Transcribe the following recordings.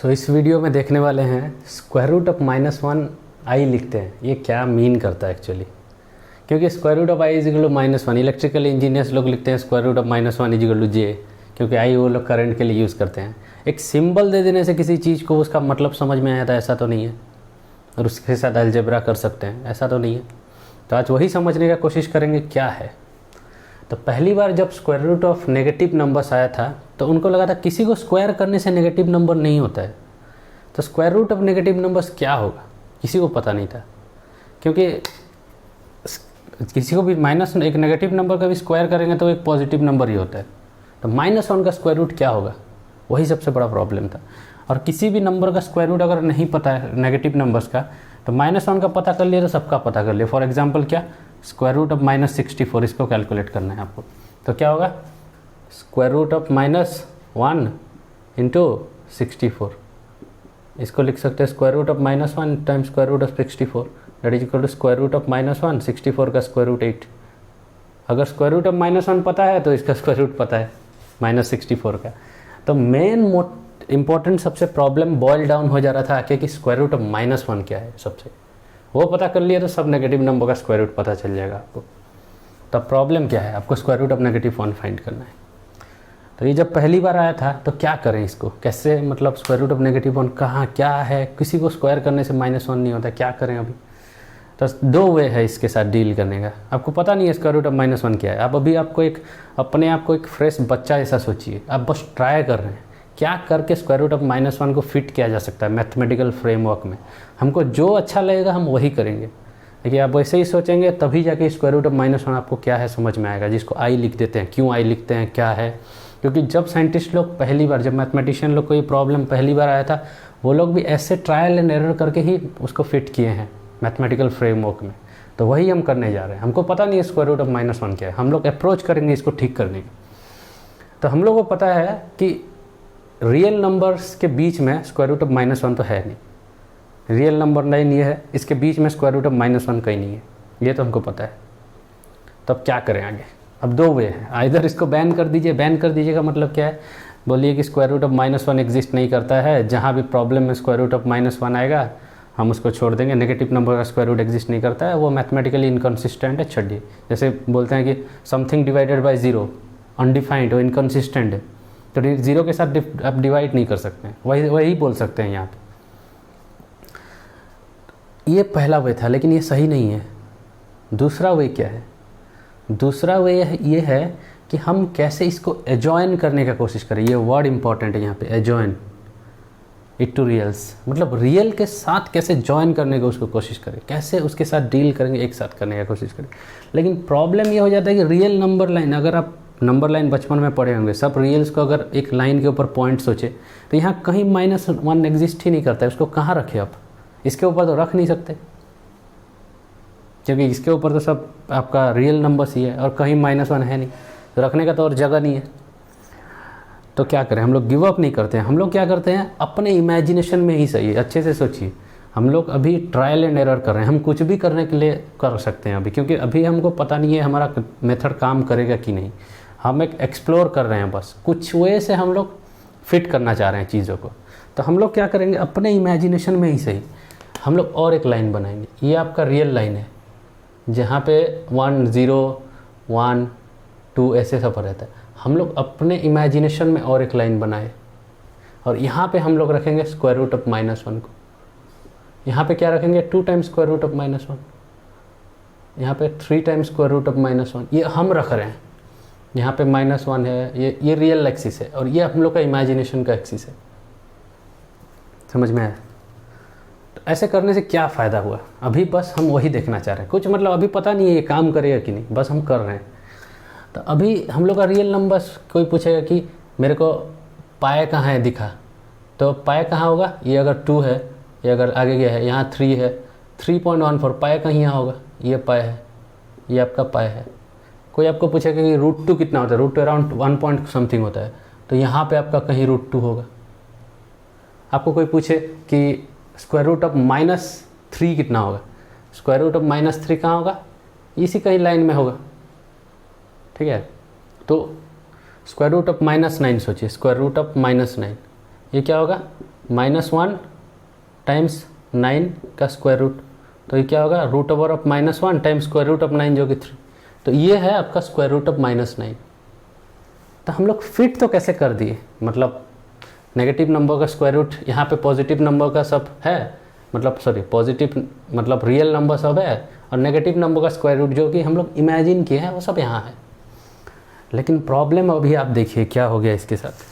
इस वीडियो में देखने वाले हैं स्क्वायर रूट ऑफ -1 आई लिखते हैं, ये क्या मीन करता है एक्चुअली। क्योंकि square root of I is equal to -1, electrical engineers लोग लिखते हैं square root of -1 is equal to J, क्योंकि आई वो लोग करंट के लिए यूज़ करते हैं। एक सिंबल दे देने से किसी चीज़ को उसका मतलब समझ में आया था, ऐसा तो नहीं है, और उसके साथ अलजेब्रा कर सकते हैं, ऐसा तो नहीं है। तो आज वही समझने का कोशिश करेंगे क्या है। तो पहली बार जब square root of negative numbers आया था तो उनको लगा था किसी को स्क्वायर करने से नेगेटिव नंबर नहीं होता है। तो square root of negative numbers क्या होगा किसी को पता नहीं था, क्योंकि किसी को भी एक नेगेटिव नंबर का भी स्क्वायर करेंगे तो एक पॉजिटिव नंबर ही होता है। तो -1 का स्क्वायर रूट क्या होगा, वही सबसे बड़ा प्रॉब्लम था। और किसी भी नंबर का स्क्वायर रूट अगर नहीं पता है नेगेटिव नंबर्स का, तो -1 का पता कर लिया तो सबका पता कर लिया। फॉर एग्जांपल क्या, स्क्वायर रूट ऑफ -64, इसको कैलकुलेट करना है आपको। तो क्या होगा, स्क्वायर रूट ऑफ -1 इंटू 64, इसको लिख सकते हैं square root of -1 times square root of 64 that is equal to square root of -1 64 का स्क्वायर रूट 8। अगर स्क्वायर रूट ऑफ -1 पता है तो इसका स्क्वायर रूट पता है -64 का। तो मेन इंपॉर्टेंट सबसे प्रॉब्लम बॉयल डाउन हो जा रहा था आके कि स्क्वायर रूट ऑफ -1 क्या है। सबसे वो पता कर लिया तो सब नेगेटिव नंबर का स्क्वायर रूट पता चल जाएगा आपको। तब प्रॉब्लम क्या है, आपको स्क्वायर रूट ऑफ -1 फाइंड करना है। तो ये जब पहली बार आया था तो क्या करें इसको, कैसे मतलब स्क्वायर रूट ऑफ -1 कहाँ क्या है, किसी को स्क्वायर करने से -1 नहीं होता, क्या करें अभी। तो दो वे है इसके साथ डील करने का। आपको पता नहीं है स्क्वायर रूट ऑफ -1 क्या है, आप अभी अपने आप को एक फ्रेश बच्चा ऐसा सोचिए, आप बस ट्राई कर रहे हैं क्या करके स्क्वायर रूट ऑफ -1 को फिट किया जा सकता है मैथमेटिकल फ्रेमवर्क में। हमको जो अच्छा लगेगा हम वही करेंगे। देखिए आप वैसे ही सोचेंगे तभी जाके स्क्वायर रूट ऑफ -1 आपको क्या है समझ में आएगा, जिसको आई लिख देते हैं। क्यों आई लिखते हैं, क्या है, क्योंकि जब साइंटिस्ट लोग पहली बार, जब मैथमेटिशियन लोग को ये प्रॉब्लम पहली बार आया था, वो लोग भी ऐसे ट्रायल एंड एरर करके ही उसको फिट किए हैं मैथमेटिकल फ्रेमवर्क में। तो वही हम करने जा रहे हैं। हमको पता नहीं है स्क्वायर रूट ऑफ -1 क्या है, हम लोग अप्रोच करेंगे इसको ठीक करने का। तो हम लोग को पता है कि रियल नंबर्स के बीच में स्क्वायर रूट ऑफ -1 तो है नहीं, रियल नंबर लाइन ये है, इसके बीच में स्क्वायर रूट ऑफ -1 कहीं नहीं है, ये तो हमको पता है। तो अब क्या करें आगे। अब दो वे हैं, आइदर इसको बैन कर दीजिए। बैन कर दीजिए का मतलब क्या है, बोलिए कि स्क्वायर रूट ऑफ -1 एग्जिस्ट नहीं करता है, जहाँ भी प्रॉब्लम में स्क्वायर रूट ऑफ -1 आएगा हम उसको छोड़ देंगे। नेगेटिव नंबर का स्क्वायर रूट एग्जिस्ट नहीं करता है, वो मैथमेटिकली इनकन्सिस्टेंट है, छोड़िए। जैसे बोलते हैं कि समथिंग डिवाइडेड बाई 0 अनडिफाइंड और इनकन्सिस्टेंट है, तो 0 के साथ आप डिवाइड नहीं कर सकते हैं, वही बोल सकते हैं यहाँ पे। ये पहला वे था, लेकिन ये सही नहीं है। दूसरा वे क्या है, दूसरा वे ये है कि हम कैसे इसको एजॉइन करने का कोशिश करें। ये वर्ड इंपॉर्टेंट है यहाँ पे, एजॉइन इट टू रियल्स, मतलब रियल के साथ कैसे जॉइन करने का उसको कोशिश करें, कैसे उसके साथ डील करेंगे, एक साथ करने का कोशिश करें। लेकिन प्रॉब्लम ये हो जाता है कि रियल नंबर लाइन, अगर आप नंबर लाइन बचपन में पढ़े होंगे, सब रियल्स को अगर एक लाइन के ऊपर पॉइंट सोचे तो यहाँ कहीं -1 एग्जिस्ट ही नहीं करता है। उसको कहाँ रखे आप, इसके ऊपर तो रख नहीं सकते, क्योंकि इसके ऊपर तो सब आपका रियल नंबर्स ही है और कहीं -1 है नहीं, तो रखने का तो और जगह नहीं है। तो क्या करें, हम लोग गिव अप नहीं करते हैं। हम लोग क्या करते हैं, अपने इमेजिनेशन में ही सही है, अच्छे से सोचिए। हम लोग अभी ट्रायल एंड एरर कर रहे हैं, हम कुछ भी करने के लिए कर सकते हैं अभी, क्योंकि अभी हमको पता नहीं है हमारा मेथड काम करेगा कि नहीं। हम एक एक्सप्लोर कर रहे हैं, बस कुछ वे से हम लोग फिट करना चाह रहे हैं चीज़ों को। तो हम लोग क्या करेंगे, अपने इमेजिनेशन में ही सही हम लोग और एक लाइन बनाएंगे। ये आपका रियल लाइन है, जहाँ पे 1 0 1 2 ऐसे सफ़र रहता है। हम लोग अपने इमेजिनेशन में और एक लाइन बनाए और यहाँ पे हम लोग रखेंगे स्क्वायर रूट ऑफ -1 को। यहाँ पे क्या रखेंगे, 2 टाइम्स स्क्वायर रूट ऑफ -1, यहाँ पे 3 टाइम्स स्क्वायर रूट ऑफ -1। ये हम रख रहे हैं, यहाँ पे -1 है, ये रियल एक्सिस है और ये हम लोग का इमेजिनेशन का एक्सिस है। समझ में आया। तो ऐसे करने से क्या फ़ायदा हुआ, अभी बस हम वही देखना चाह रहे हैं। कुछ मतलब अभी पता नहीं है ये काम करेगा कि नहीं, बस हम कर रहे हैं। तो अभी हम लोग का रियल नंबर्स, कोई पूछेगा कि मेरे को पाए कहाँ है दिखा, तो पाए कहाँ होगा, ये अगर 2 है, ये अगर आगे गया है, यहाँ 3 है, 3.14 पाए कहीं यहाँ होगा, ये पाए है, ये आपका पाए है। कोई आपको पूछेगा कि √2 कितना होता है, √2 अराउंड 1 पॉइंट समथिंग होता है, तो यहाँ पे आपका कहीं √2 होगा। आपको कोई पूछे कि स्क्वायर रूट ऑफ -3 कितना होगा, स्क्वायर रूट ऑफ -3 कहाँ होगा, इसी कहीं लाइन में होगा, ठीक है। तो स्क्वायर रूट ऑफ -9 सोचिए, स्क्वायर रूट ऑफ -9 ये क्या होगा, -1 टाइम्स 9 का स्क्वायर रूट, तो ये क्या होगा root over of -1 times square root of 9 जो कि 3। तो ये है आपका स्क्वायर रूट ऑफ -9। तो हम लोग फिट तो कैसे कर दिए, मतलब नेगेटिव नंबर का स्क्वायर रूट यहाँ पे पॉजिटिव नंबर का सब है, मतलब सॉरी पॉजिटिव मतलब रियल नंबर सब है, और नेगेटिव नंबर का स्क्वायर रूट जो कि हम लोग इमेजिन किए हैं वो सब यहाँ है। लेकिन प्रॉब्लम अभी आप देखिए क्या हो गया इसके साथ।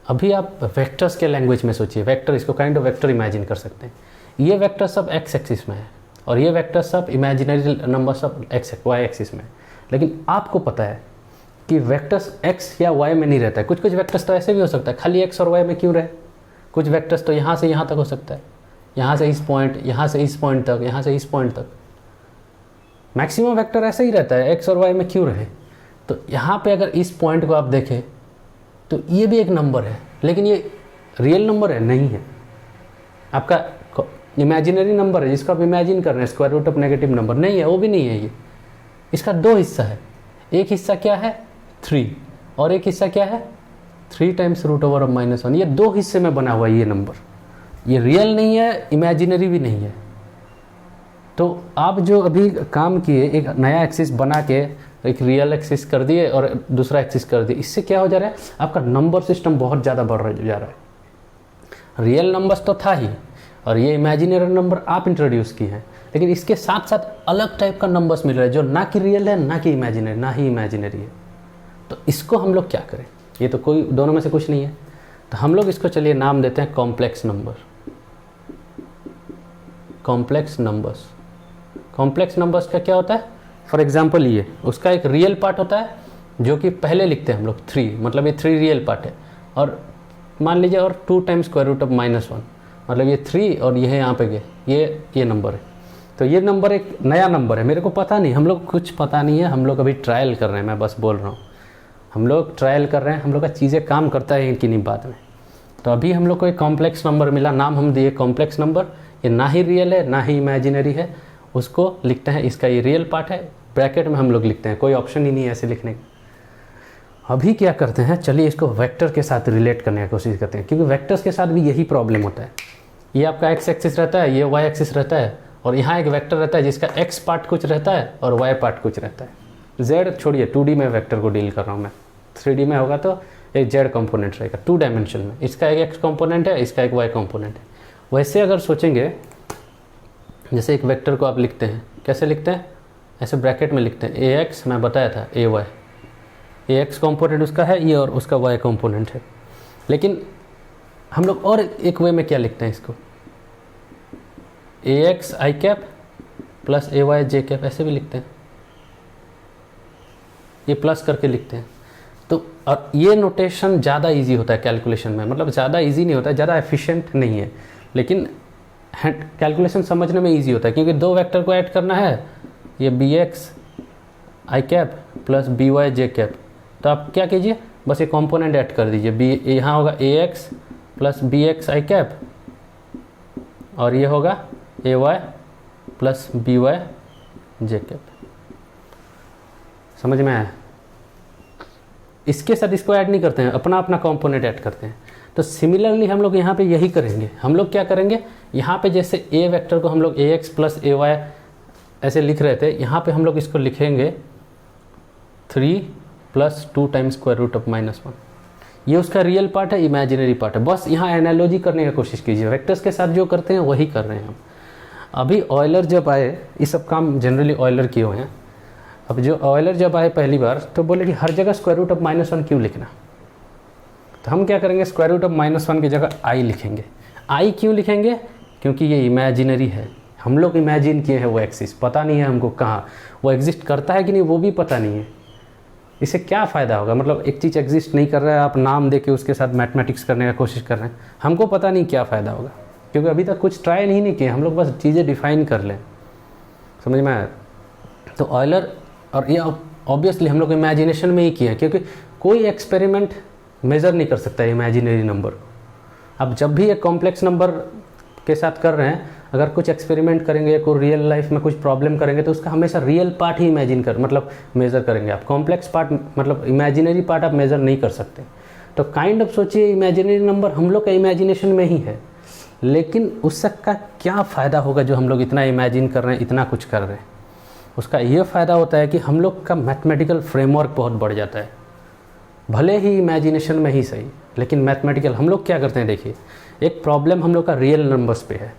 अभी आप वेक्टर्स के लैंग्वेज में सोचिए, वेक्टर, इसको काइंड ऑफ वेक्टर इमेजिन कर सकते हैं। ये वेक्टर सब एक्स एक्सिस में है और ये वेक्टर सब इमेजिनरी नंबर सब वाई एक्सिस में है। लेकिन आपको पता है कि वेक्टर्स एक्स या वाई में नहीं रहता है। कुछ कुछ वेक्टर्स तो ऐसे भी हो सकता है, खाली एक्स और वाई में क्यों रहे। कुछ वेक्टर्स तो यहाँ से यहाँ तक हो सकता है, यहाँ से इस पॉइंट, यहाँ से इस पॉइंट तक, यहाँ से इस पॉइंट तक। मैक्सिमम वेक्टर ऐसे ही रहता है, एक्स और वाई में क्यों रहे। तो यहाँ पे अगर इस पॉइंट को आप देखें तो ये भी एक नंबर है, लेकिन ये रियल नंबर है नहीं है, आपका इमेजिनरी नंबर है जिसको आप इमेजिन कर रहे हैं, square root of negative number नहीं है, वो भी नहीं है। ये इसका दो हिस्सा है, एक हिस्सा क्या है 3 और एक हिस्सा क्या है 3 टाइम्स रूट ओवर ऑफ -1। ये दो हिस्से में बना हुआ है ये नंबर, ये रियल नहीं है, इमेजिनरी भी नहीं है। तो आप जो अभी काम किए, एक नया एक्सिस बना के एक रियल एक्सिस कर दिए और दूसरा एक्सिस कर दिए, इससे क्या हो जा रहा है, आपका नंबर सिस्टम बहुत ज़्यादा बढ़ जा रहा है। रियल नंबर्स तो था ही, और ये इमेजिनरी नंबर आप इंट्रोड्यूस किए हैं, लेकिन इसके साथ साथ अलग टाइप का नंबर्स मिल रहा है जो ना कि रियल है, ना कि इमेजिनरी, ना ही इमेजिनरी है। तो इसको हम लोग क्या करें, ये तो कोई दोनों में से कुछ नहीं है। तो हम लोग इसको चलिए नाम देते हैं complex number. Complex numbers, complex numbers का क्या होता है, फॉर एग्जाम्पल ये उसका एक रियल पार्ट होता है जो कि पहले लिखते हैं हम लोग 3, मतलब ये 3 रियल पार्ट है, और मान लीजिए और 2 टाइम्स स्क्वायर रूट ऑफ -1, मतलब ये 3 और ये यहाँ पे गए, ये नंबर है। तो ये नंबर एक नया नंबर है, मेरे को पता नहीं, हम लोग कुछ पता नहीं है, हम लोग अभी ट्रायल कर रहे हैं, मैं बस बोल रहा हूँ हम लोग ट्रायल कर रहे हैं, हम लोग का चीज़ें काम करता है कि नहीं बाद में। तो अभी हम लोग को एक कॉम्प्लेक्स नंबर मिला, नाम हम दिए कॉम्प्लेक्स नंबर। ये ना ही रियल है ना ही इमेजिनरी है, उसको लिखते हैं, इसका ये रियल पार्ट है, ब्रैकेट में हम लोग लिखते हैं, कोई ऑप्शन ही नहीं है ऐसे लिखने का। अभी क्या करते हैं, चलिए इसको वेक्टर के साथ रिलेट करने की कोशिश करते हैं, क्योंकि वेक्टर्स के साथ भी यही प्रॉब्लम होता है। ये आपका एक्स एक्सिस रहता है, ये वाई एक्सिस रहता है, और यहाँ एक वेक्टर रहता है जिसका एक्स पार्ट कुछ रहता है और वाई पार्ट कुछ रहता है। जेड छोड़िए, 2D में वेक्टर को डील कर रहा हूँ मैं, 3D में होगा तो एक जेड कंपोनेंट रहेगा 2 डायमेंशन में, इसका एक एक्स कंपोनेंट है, इसका एक वाई कंपोनेंट है। वैसे अगर सोचेंगे, जैसे एक वेक्टर को आप लिखते हैं, कैसे लिखते हैं, ऐसे ब्रैकेट में लिखते हैं, ए एक्स मैं बताया था, ए वाई, ए एक्स कॉम्पोनेंट उसका है ये और उसका वाई कॉम्पोनेंट है। लेकिन हम लोग और एक वे में क्या लिखते हैं इसको, ए एक्स आई कैप प्लस ए वाई जे कैप, ऐसे भी लिखते हैं, ये प्लस करके लिखते हैं। तो और ये नोटेशन ज़्यादा इजी होता है कैलकुलेशन में, मतलब ज़्यादा इजी नहीं होता है, ज़्यादा एफिशिएंट नहीं है, लेकिन कैलकुलेशन समझने में इजी होता है, क्योंकि दो वेक्टर को ऐड करना है, ये बी एक्स आई कैप प्लस बी वाई जे कैप। तो आप क्या कीजिए, बस ये कंपोनेंट ऐड कर दीजिए, बी यहाँ होगा ए एक्स प्लस बी एक्स आई कैप, और ये होगा ए वाई प्लस बी वाई जे कैप। समझ में आया। इसके साथ इसको ऐड नहीं करते हैं, अपना अपना कंपोनेंट ऐड करते हैं। तो सिमिलरली हम लोग यहाँ पे यही करेंगे। हम लोग क्या करेंगे, यहाँ पे जैसे ए वेक्टर को हम लोग ए एक्स प्लस ए वाई ऐसे लिख रहे थे, यहाँ पे हम लोग इसको लिखेंगे 3 + 2 टाइम्स स्क्वायर रूट ऑफ -1। ये उसका रियल पार्ट है, इमेजिनरी पार्ट है। बस यहाँ एनालॉजी करने की कोशिश कीजिए, वेक्टर्स के साथ जो करते हैं वही कर रहे हैं हम। अभी ऑयलर जब आए, ये सब काम जनरली ऑयलर किए हुए हैं। अब जो ऑयलर जब आए पहली बार तो बोले कि हर जगह स्क्वायर रूट ऑफ -1 क्यों लिखना। तो हम क्या करेंगे, स्क्वायर रूट ऑफ -1 की जगह आई लिखेंगे। आई क्यों लिखेंगे, क्योंकि ये इमेजिनरी है, हम लोग इमेजिन किए हैं वो एक्सिस, पता नहीं है हमको कहाँ वो एग्जिस्ट करता है कि नहीं, वो भी पता नहीं है। इससे क्या फ़ायदा होगा, मतलब एक चीज़ एग्जिस्ट नहीं कर रहा है, आप नाम दे के उसके साथ मैथमेटिक्स करने की कोशिश कर रहे हैं, हमको पता नहीं क्या फ़ायदा होगा, क्योंकि अभी तक कुछ ट्राई नहीं किए हम लोग, बस चीज़ें डिफाइन कर लें। समझ में आया। तो ऑयलर, और ये ऑब्वियसली हम लोग इमेजिनेशन में ही किए हैं, क्योंकि कोई एक्सपेरिमेंट मेज़र नहीं कर सकता है इमेजिनरी नंबर को। अब जब भी एक कॉम्प्लेक्स नंबर के साथ कर रहे हैं, अगर कुछ एक्सपेरिमेंट करेंगे, कोई रियल लाइफ में कुछ प्रॉब्लम करेंगे, तो उसका हमेशा रियल पार्ट ही इमेजिन कर मतलब मेज़र करेंगे आप। कॉम्प्लेक्स पार्ट मतलब इमेजिनरी पार्ट आप मेज़र नहीं कर सकते। तो काइंड ऑफ सोचिए इमेजिनरी नंबर हम लोग का इमेजिनेशन में ही है, लेकिन उसका क्या फ़ायदा होगा जो हम लोग इतना इमेजिन कर रहे हैं, इतना कुछ कर रहे हैं। उसका ये फ़ायदा होता है कि हम लोग का मैथमेटिकल फ्रेमवर्क बहुत बढ़ जाता है, भले ही इमेजिनेशन में ही सही, लेकिन मैथमेटिकल हम लोग क्या करते हैं। देखिए, एक प्रॉब्लम हम लोग का रियल नंबर्स पे है,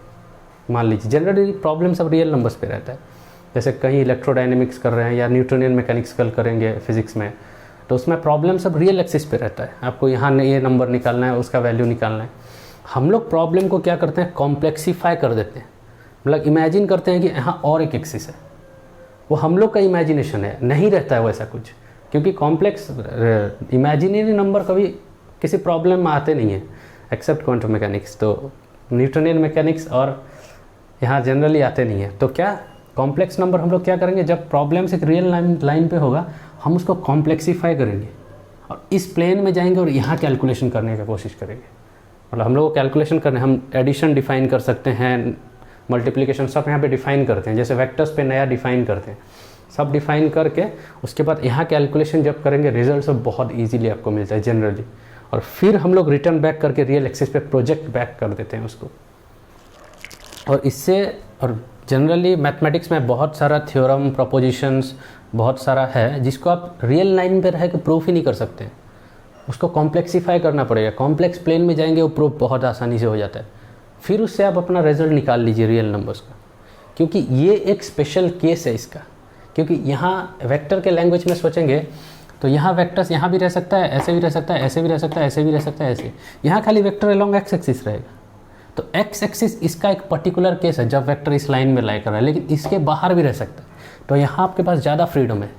मान लीजिए जनरली प्रॉब्लम सब रियल नंबर्स पे रहता है। जैसे कहीं इलेक्ट्रोडायनेमिक्स कर रहे हैं या न्यूटोनियन मैकेनिक्स कल करेंगे फिजिक्स में, तो उसमें प्रॉब्लम सब रियल एक्सिस पे रहता है। आपको यहाँ ये नंबर निकालना है, उसका वैल्यू निकालना है। हम लोग प्रॉब्लम को क्या करते हैं, कॉम्प्लेक्सीफाई कर देते हैं, मतलब इमेजिन करते हैं कि यहाँ और एक एक्सिस है। वो हम लोग का इमेजिनेशन है, नहीं रहता है वैसा कुछ, क्योंकि कॉम्प्लेक्स इमेजिनरी नंबर कभी किसी प्रॉब्लम में आते नहीं है एक्सेप्ट क्वांटम मैकेनिक्स। तो न्यूटोनियन मैकेनिक्स और यहाँ जनरली आते नहीं है। तो क्या कॉम्प्लेक्स नंबर हम लोग क्या करेंगे, जब प्रॉब्लम्स एक रियल लाइन पे होगा हम उसको कॉम्प्लेक्सीफाई करेंगे और इस प्लेन में जाएंगे और यहाँ कैलकुलेशन करने की कोशिश करेंगे। मतलब हम लोग को कैलकुलेशन करने, हम एडिशन डिफाइन कर सकते हैं, मल्टीप्लिकेशन सब यहाँ पे डिफाइन करते हैं, जैसे वेक्टर्स पे नया डिफाइन करते हैं, सब डिफाइन करके उसके बाद यहाँ कैलकुलेशन जब करेंगे रिजल्ट सब बहुत ईजीली आपको मिलता है जनरली। और फिर हम लोग रिटर्न बैक करके रियल एक्सिस पे प्रोजेक्ट बैक कर देते हैं उसको। और इससे, और जनरली मैथमेटिक्स में बहुत सारा थ्योरम, प्रोपोजिशंस बहुत सारा है जिसको आप रियल लाइन पे रह के प्रूफ ही नहीं कर सकते हैं, उसको कॉम्प्लेक्सीफाई करना पड़ेगा। कॉम्प्लेक्स प्लेन में जाएंगे वो प्रूफ बहुत आसानी से हो जाता है, फिर उससे आप अपना रिजल्ट निकाल लीजिए रियल नंबर्स का। क्योंकि ये एक स्पेशल केस है इसका, क्योंकि यहाँ वेक्टर के लैंग्वेज में सोचेंगे तो यहाँ वेक्टर्स यहाँ भी रह सकता है, ऐसे भी रह सकता है, ऐसे भी रह सकता है, ऐसे भी रह सकता है, ऐसे। यहाँ खाली वेक्टर अलॉन्ग एक्स एक्सिस रहेगा। तो एक्स एक्सिस इसका एक पर्टिकुलर केस है जब वेक्टर इस लाइन में लाई कर रहा है, लेकिन इसके बाहर भी रह सकता है। तो यहाँ आपके पास ज़्यादा फ्रीडम है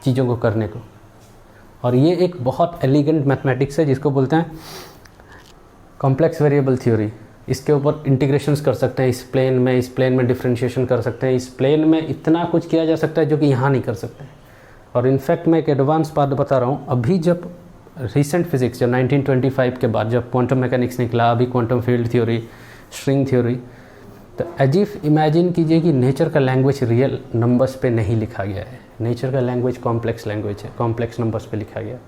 चीज़ों को करने को। और ये एक बहुत एलिगेंट मैथमेटिक्स है जिसको बोलते हैं कॉम्प्लेक्स वेरिएबल थ्योरी। इसके ऊपर इंटीग्रेशंस कर सकते हैं, इस प्लेन में डिफरेंशिएशन कर सकते हैं, इस प्लेन में इतना कुछ किया जा सकता है जो कि यहाँ नहीं कर सकते। और इनफैक्ट मैं एक एडवांस बात बता रहा हूँ, अभी जब रिसेंट फिजिक्स जब 1925 के बाद जब क्वांटम मैकेनिक्स निकला, अभी quantum field theory, string theory, तो अजीब इमेजिन कीजिए कि नेचर का लैंग्वेज रियल नंबर्स पे नहीं लिखा गया है। नेचर का लैंग्वेज कॉम्प्लेक्स लैंग्वेज है, कॉम्प्लेक्स नंबर्स पे लिखा गया,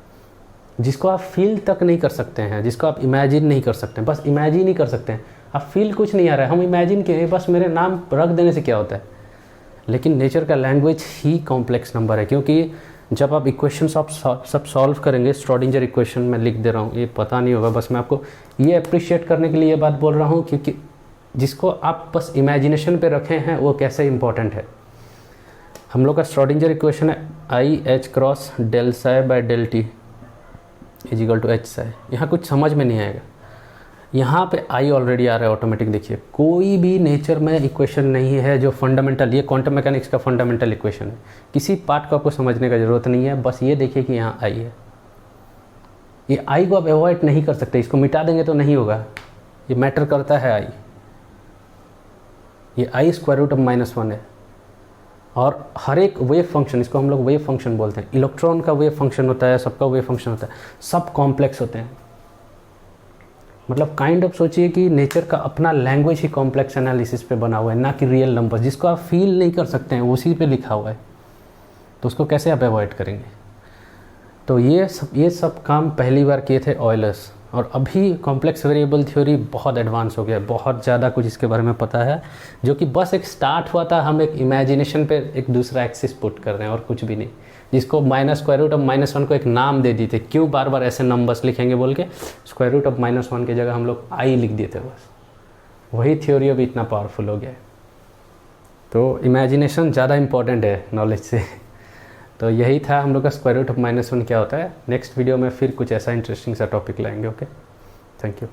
जिसको आप फील तक नहीं कर सकते हैं, जिसको आप इमेजिन नहीं कर सकते हैं, बस इमेजिन ही कर सकते हैं। आप फील कुछ नहीं आ रहा है, हम इमेजिन किए बस मेरे नाम रख देने से क्या होता है। लेकिन नेचर का लैंग्वेज ही कॉम्प्लेक्स नंबर है, क्योंकि जब आप इक्वेशंस आप सब सॉल्व करेंगे, श्रोडिंगर इक्वेशन में लिख दे रहा हूँ, ये पता नहीं होगा, बस मैं आपको ये अप्रिशिएट करने के लिए ये बात बोल रहा हूँ, क्योंकि जिसको आप बस इमेजिनेशन पे रखे हैं वो कैसे इंपॉर्टेंट है। हम लोग का श्रोडिंगर इक्वेशन है I h cross del psi by del t is equal to H psi. यहाँ कुछ समझ में नहीं आएगा, यहाँ पे आई ऑलरेडी आ रहा है ऑटोमेटिक। देखिए, कोई भी नेचर में इक्वेशन नहीं है जो फंडामेंटल, ये क्वांटम मैकेनिक्स का फंडामेंटल इक्वेशन है, किसी पार्ट को आपको समझने का ज़रूरत नहीं है, बस ये देखिए कि यहाँ आई है। ये आई को आप अवॉइड नहीं कर सकते, इसको मिटा देंगे तो नहीं होगा, ये मैटर करता है आई। ये आई स्क्वायर रूट ऑफ -1 है। और हर एक वेव फंक्शन, इसको हम लोग वेव फंक्शन बोलते हैं, इलेक्ट्रॉन का वेव फंक्शन होता है, सबका वेव फंक्शन होता है, सब कॉम्प्लेक्स होते हैं। मतलब काइंड ऑफ सोचिए कि नेचर का अपना लैंग्वेज ही कॉम्प्लेक्स एनालिसिस पे बना हुआ है, ना कि रियल नंबर जिसको आप फील नहीं कर सकते हैं उसी पे लिखा हुआ है। तो उसको कैसे आप अवॉइड करेंगे। तो ये सब काम पहली बार किए थे ऑयलर्स, और अभी कॉम्प्लेक्स वेरिएबल थ्योरी बहुत एडवांस हो गया, बहुत ज़्यादा कुछ इसके बारे में पता है, जो कि बस एक स्टार्ट हुआ था, हम एक इमेजिनेशन पे एक दूसरा एक्सिस पुट कर रहे हैं और कुछ भी नहीं। जिसको स्क्वायर रूट ऑफ -1 को एक नाम दे दिए थे, क्यों बार बार ऐसे नंबर्स लिखेंगे बोल के, स्क्वायर रूट ऑफ -1 की जगह हम लोग आई लिख दिए थे बस। वही थ्योरी अभी इतना पावरफुल हो गया है। तो इमेजिनेशन ज़्यादा इंपॉर्टेंट है नॉलेज से। तो यही था हम लोग का स्क्वायर रूट ऑफ -1 क्या होता है। नेक्स्ट वीडियो में फिर कुछ ऐसा इंटरेस्टिंग सा टॉपिक लाएंगे। Okay, thank you.